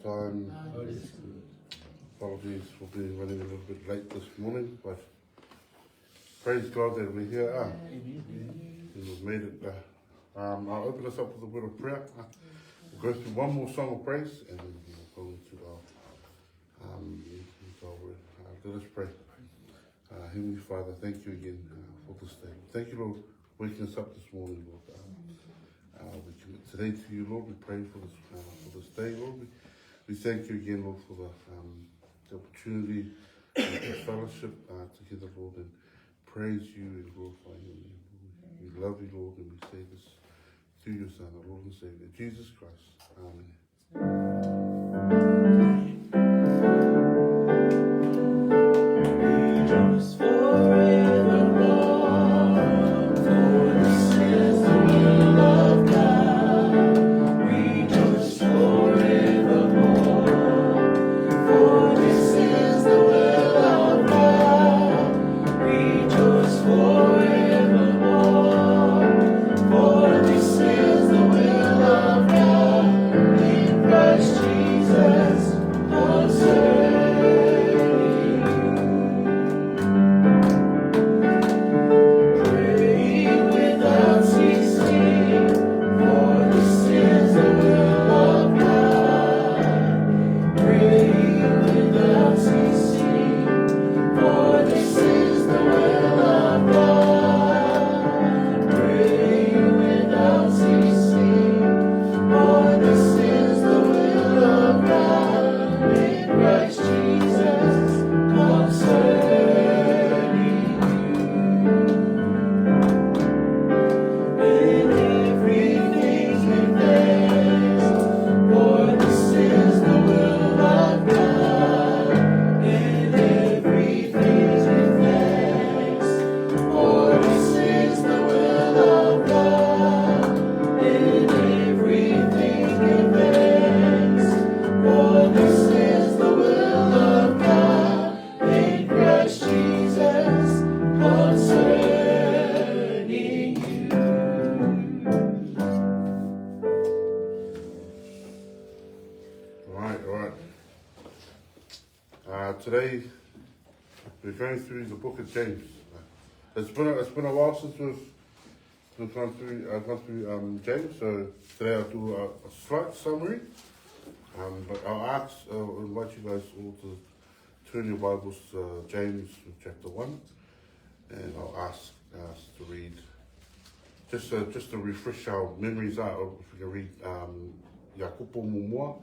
Time. Apologies for being running a little bit late this morning, but praise God that we're here. And we've made it. I'll open us up with a word of prayer. We'll go through one more song of praise and then we'll go into our word. Let us pray. Heavenly Father, thank you again for this day. Thank you, Lord, for waking us up this morning, Lord. We commit today to you, Lord. We pray for this day, Lord. We thank you again, Lord, for the opportunity to fellowship together, Lord, and praise you and glorify your name. We love you, Lord, and we say this through your Son, our Lord and Savior, Jesus Christ. Amen. Today we're going through the book of James. It's been a while since we've gone through James, so today I'll do a slight summary. But I'll invite you guys all to turn your Bibles to James chapter 1, and I'll ask us to read just to refresh our memories out. If we can read Yakupo Mumua,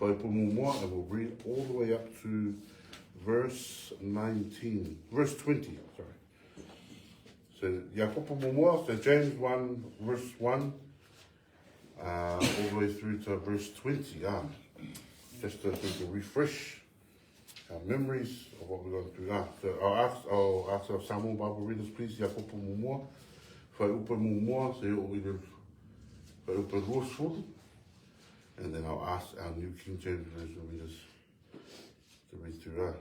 and we'll read all the way up to verse 20, sorry. So, Yakupo Mumua, so James 1, verse 1, all the way through to verse 20. Just to refresh our memories of what we're going through. So I'll ask our Samoan Bible readers, please, Yakupo Mumua, Whai Upa Mumua, so Whai Upa Ruosful, and then I'll ask our New King James Version readers to read through.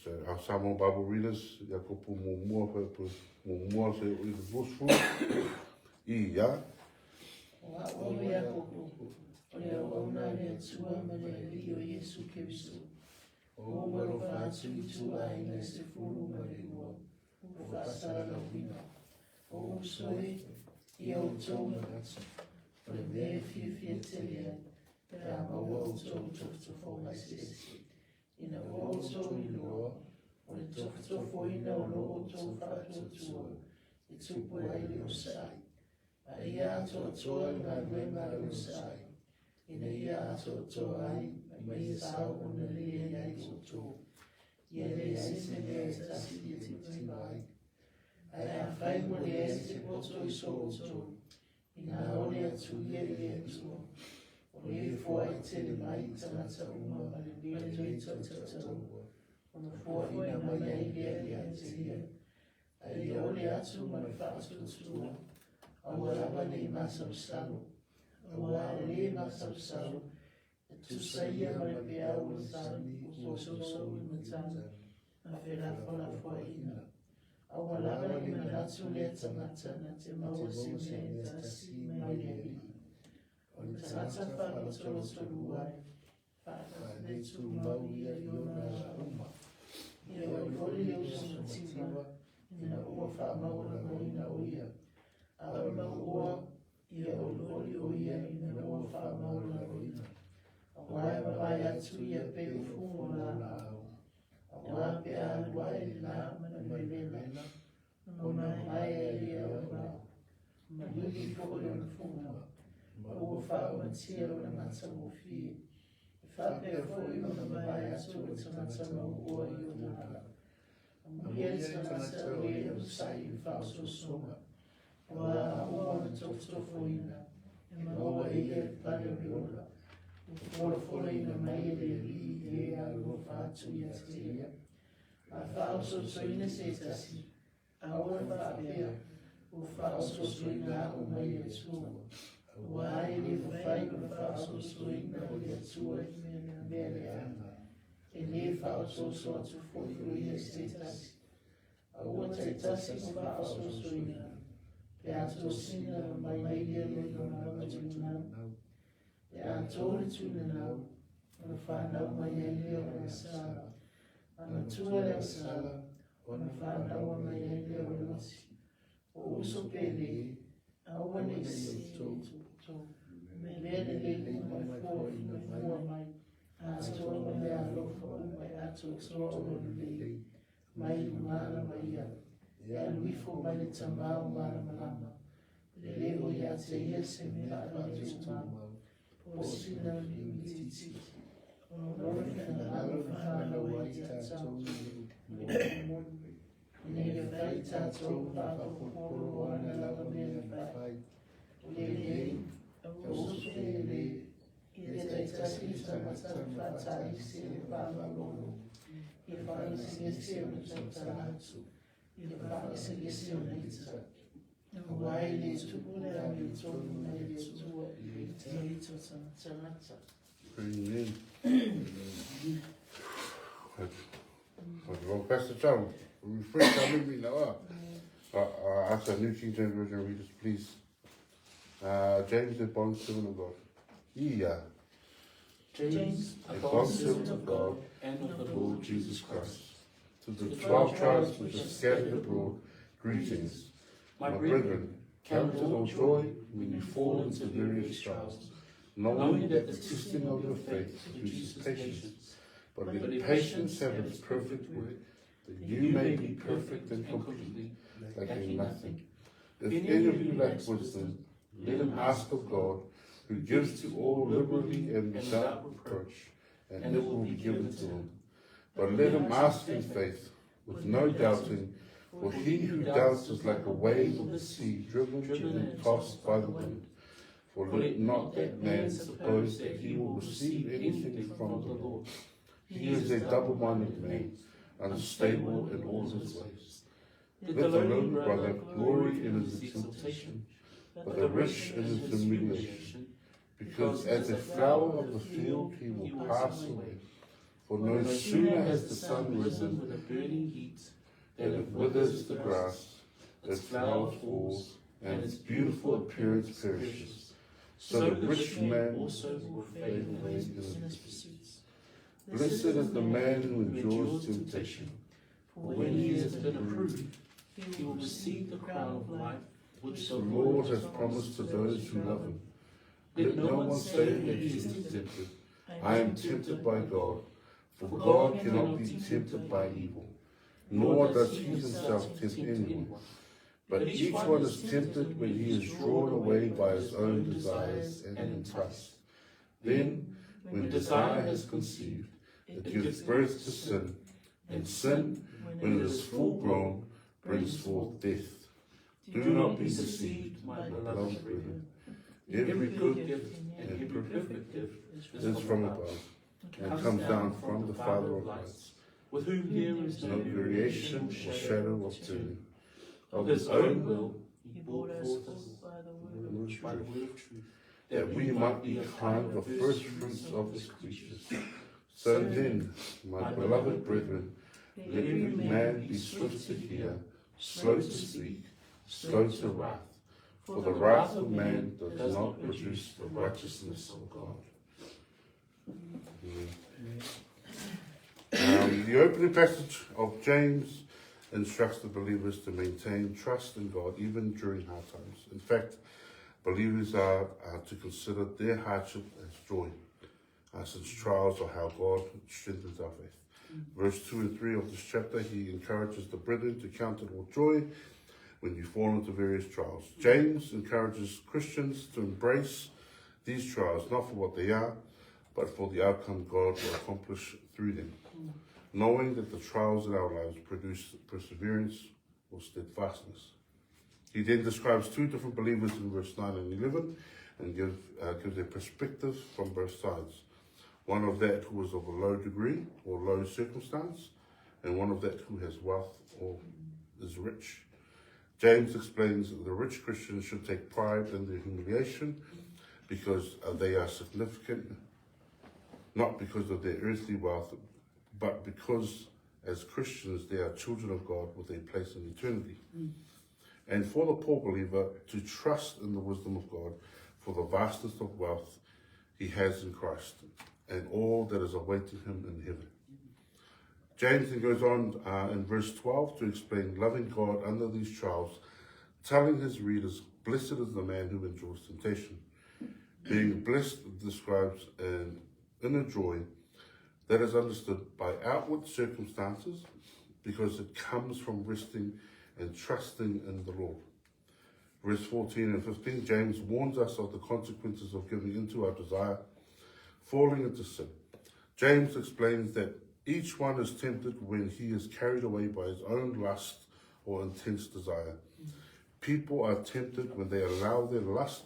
So our Samoan Bible readers, Yakupo Mumua, Whai Upa Mumua, so Whai Upa Ruosful, Ia. Ole Yakupo, ole auna le tua mare rio Yesu Kristo. O Lauifata tu aina se furu mare ua, o fasara la wina. O soe, ia o tau marata, ole me fia telia, ra maua o tau tofo mai sesi. Ina o tau iloa, ole tofo ina o lo tau fatua tua, e tupu ai leo sai. Ia toa na wema o sai. Ina ia toa ai, ma ia sao o na lia ia toa. Ia le sese le tasi ia te mai. Ai a whai mo le ese poto I so toa. Ina ole atu ia le toa. O le fua I te le mai tamata uma ma le le tatau. O na fua ina mai ai ia te ia. Ai ole atu ma le whaatu tua. Awala le masau salo, awala le masau salo, tu saia mare pea o sani, o so matana, a vera fora foina. Awala le manatu le tamatana, te mau sime tasi mai le. O le tata whaka tolo tolu ai, whaka le tu mau ia i ona uma. Ia o i hori au sa tima, ina ua wha maura na ina o ia. A o na ua, ia o i hori o ia ina ua wha maura o ina. A wae mawai atu ia pe o fungo la au. A wae pe a wae li la mana melela, no na mai ia o la. Ma lili fōi o na funga, ma ua wha o na tia o na ngata mo fie. Whapea fōi o na mai atu o tangata mo ua i o na hala. Ma ia tangata o e o sai i wha so songa. Wa a ua na tofo ina, e ma ua e e pare o ola. Fora ina mai e le ri e a ua whātu i a te ia. A wha so ina se tasi, a ua whapea, o wha so ina o mai e tua. Wa e le whai o wha so ina o le tua i mea le ana. E le wha so atu fōi i a se tasi. A ua te tasi o wha so ina. Pe a tō sina mai mai ia le o na anga tūnau. Pe a tōre tūnau, o na whanau mai ia le o na sāra. Ana tua le sāra, o na whanau mai ia le o na masi. O uso pele, a ua ne si tō. Me lene le mai fō i na fua mai. A tō me a lofa o mai a tō tō o le. Mai i mana mai ia. Ia luifo mai le tamau mana malama. Le leo ia te ia se me a ratu tamau. Po sina ni mititi. O nore na alo whana wai tātou. Ine ia whai tātou whakapoporo ana lawa mea whai. Le le, o uso le, ia te tasi tamata whatai se le whamalolo. Ia whai se se o tātou. I le whae se lesi o neita. Wai le tupu le a me tonu mai le tua i te hito tangata. Amen. Well, Pastor John, refresh our memory now. Ask our New King James Version readers, please. James, a bond servant of God. Yeah. James, a bond servant of God and of the Lord Jesus Christ. To the 12 tribes which are scattered abroad, greetings. My brethren, count it all joy when you fall into various trials, knowing that the testing of your faith produces patience. But let patience have its perfect work, that you may be perfect and complete, lacking nothing. If any of you lack wisdom, let him ask of God, who gives to all liberally and without reproach, and it will be given to him. But let him ask in faith, with no doubting, for he who doubts is like a wave of the sea, driven and tossed by the wind. For let not that man suppose that he will receive anything from the Lord. He is a double-minded man, unstable in all his ways. Let the lowly brother glory in his exaltation, but the rich in his humiliation, because as a flower of the field he will pass away. For no sooner has the sun risen with a burning heat than it withers the grass, its flower falls, and its beautiful appearance perishes. So the rich man also will fade away in his pursuits. Blessed is the man who endures temptation, for when he has been approved, he will receive the crown of life which the Lord has promised to those who love him. Let no one say that he is tempted. I am tempted by God. For God cannot be tempted by evil, nor does he himself tempt anyone. But each one is tempted when he is drawn away by his own desires and enticed. Then, when desire has conceived, it gives birth to sin, and sin, when it is full grown, brings forth death. Do not be deceived, my beloved brethren. Every good gift and every perfect gift is from above, and comes down from the Father of lights, with whom there is no variation or shadow of turning. Of his own will, he brought forth us by the word of truth, that we might be kind of first fruits of his creatures. So then, my beloved brethren, let every man be swift to hear, slow to speak, slow to wrath, for the wrath of man does not produce the righteousness of God. Amen. The opening passage of James instructs the believers to maintain trust in God even during hard times. In fact, believers are to consider their hardship as joy, since trials are how God strengthens our faith. Verse 2 and 3 of this chapter, he encourages the brethren to count it all joy when you fall into various trials. James encourages Christians to embrace these trials, not for what they are, but for the outcome God will accomplish through them, knowing that the trials in our lives produce perseverance or steadfastness. He then describes two different believers in verse 9 and 11 and gives a perspective from both sides. One of that who is of a low degree or low circumstance, and one of that who has wealth or is rich. James explains that the rich Christians should take pride in their humiliation because they are significant, not because of their earthly wealth, but because as Christians they are children of God with a place in eternity. And for the poor believer to trust in the wisdom of God for the vastness of wealth he has in Christ and all that is awaiting him in heaven. James then goes on in verse 12 to explain loving God under these trials, telling his readers, blessed is the man who endures temptation. Being blessed describes an inner joy that is understood by outward circumstances because it comes from resting and trusting in the Lord. Verse 14 and 15, James warns us of the consequences of giving into our desire, falling into sin. James explains that each one is tempted when he is carried away by his own lust or intense desire. People are tempted when they allow their lust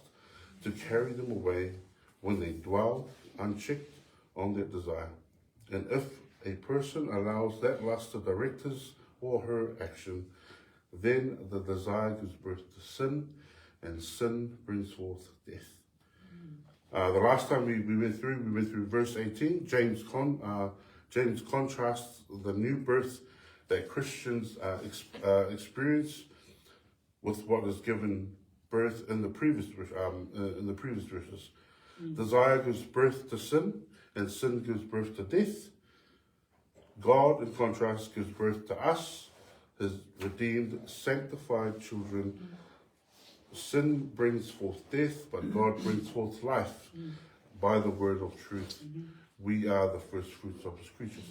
to carry them away, when they dwell unchecked on their desire. And if a person allows that lust to direct his or her action, then the desire gives birth to sin, and sin brings forth death. The last time we went through verse 18. James contrasts the new birth that Christians experience with what is given birth in the previous verses. Desire gives birth to sin, and sin gives birth to death. God, in contrast, gives birth to us, his redeemed, sanctified children. Sin brings forth death, but God brings forth life by the word of truth. We are the first fruits of his creatures.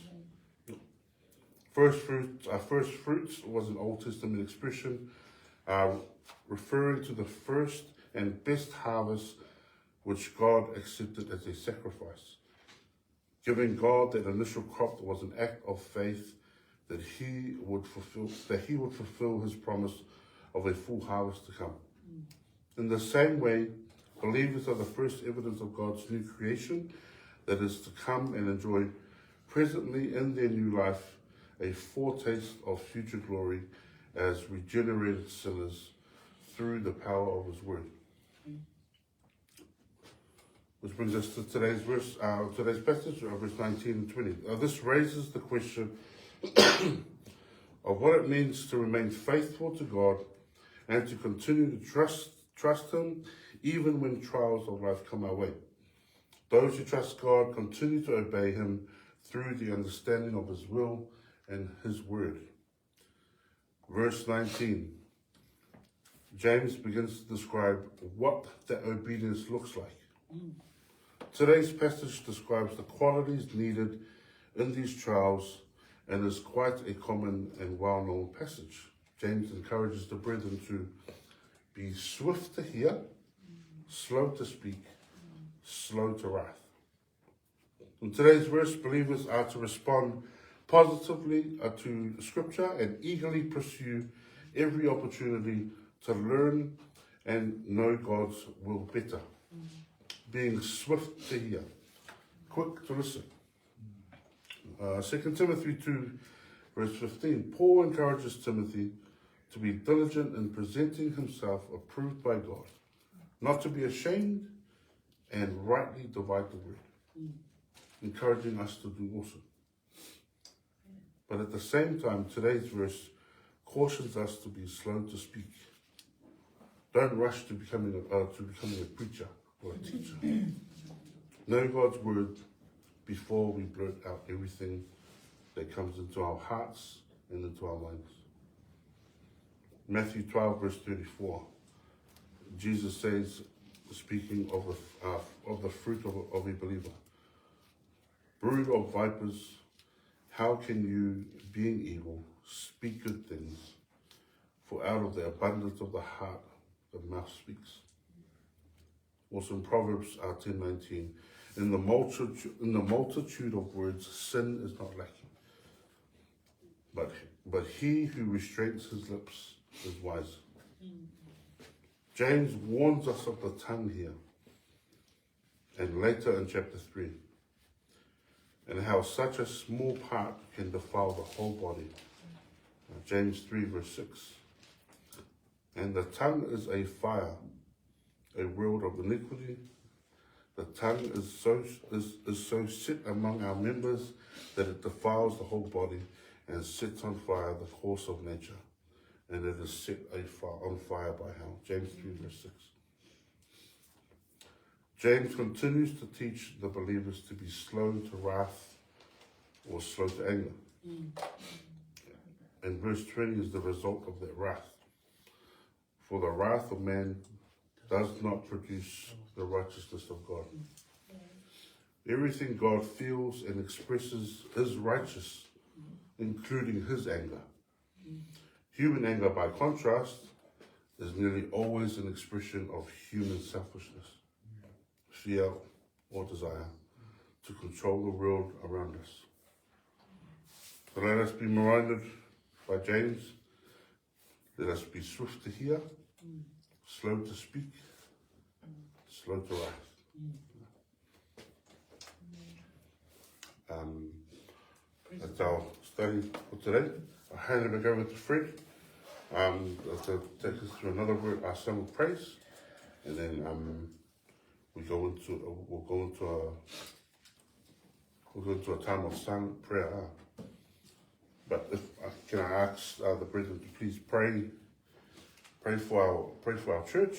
First fruits was an Old Testament expression referring to the first and best harvest which God accepted as a sacrifice. Giving God that initial crop was an act of faith that he would fulfill his promise of a full harvest to come. In the same way, believers are the first evidence of God's new creation that is to come and enjoy presently in their new life a foretaste of future glory as regenerated sinners through the power of his word. Which brings us to today's passage, verse 19 and 20. This raises the question of what it means to remain faithful to God and to continue to trust him even when trials of life come our way. Those who trust God continue to obey him through the understanding of his will and his word. Verse 19. James begins to describe what that obedience looks like. Today's passage describes the qualities needed in these trials and is quite a common and well-known passage. James encourages the brethren to be swift to hear, slow to speak, slow to wrath. In today's verse, believers are to respond positively to Scripture and eagerly pursue every opportunity to learn and know God's will better. Being swift to hear, quick to listen. 2 Timothy 2, verse 15, Paul encourages Timothy to be diligent in presenting himself approved by God, not to be ashamed, and rightly divide the word, encouraging us to do also. But at the same time, today's verse cautions us to be slow to speak. Don't rush to becoming a preacher or a teacher. Know God's word before we blurt out everything that comes into our hearts and into our minds. Matthew 12, verse 34. Jesus says, speaking of the fruit of a believer, brood of vipers, how can you, being evil, speak good things? For out of the abundance of the heart, the mouth speaks. Also in Proverbs 10:19, in the multitude of words, sin is not lacking. But he who restrains his lips is wise. James warns us of the tongue here, and later in chapter 3, and how such a small part can defile the whole body. James 3, verse 6. And the tongue is a fire, a world of iniquity. The tongue is so set among our members that it defiles the whole body and sets on fire the course of nature, and it is set on fire by hell. James 3, verse 6. James continues to teach the believers to be slow to wrath or slow to anger. And verse 20 is the result of that wrath. For the wrath of man does not produce the righteousness of God. Everything God feels and expresses is righteous, including his anger. Human anger, by contrast, is nearly always an expression of human selfishness, fear, or desire to control the world around us. So let us be reminded by James, let us be swift to hear, slow to speak, slow to wrath. That's our study for today. I'll hand it back over to Fred to take us through another word, our song of praise, and then we'll go into a time of silent prayer. But if can I ask the brethren to please pray for our church,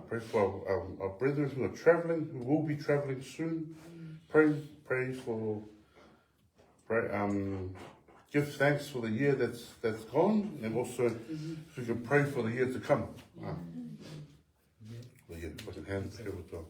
pray for our brethren who are traveling, who will be traveling soon. Pray for. Give thanks for the year that's gone, and also if we can pray for the year to come. Well, yeah, if I can hand it over to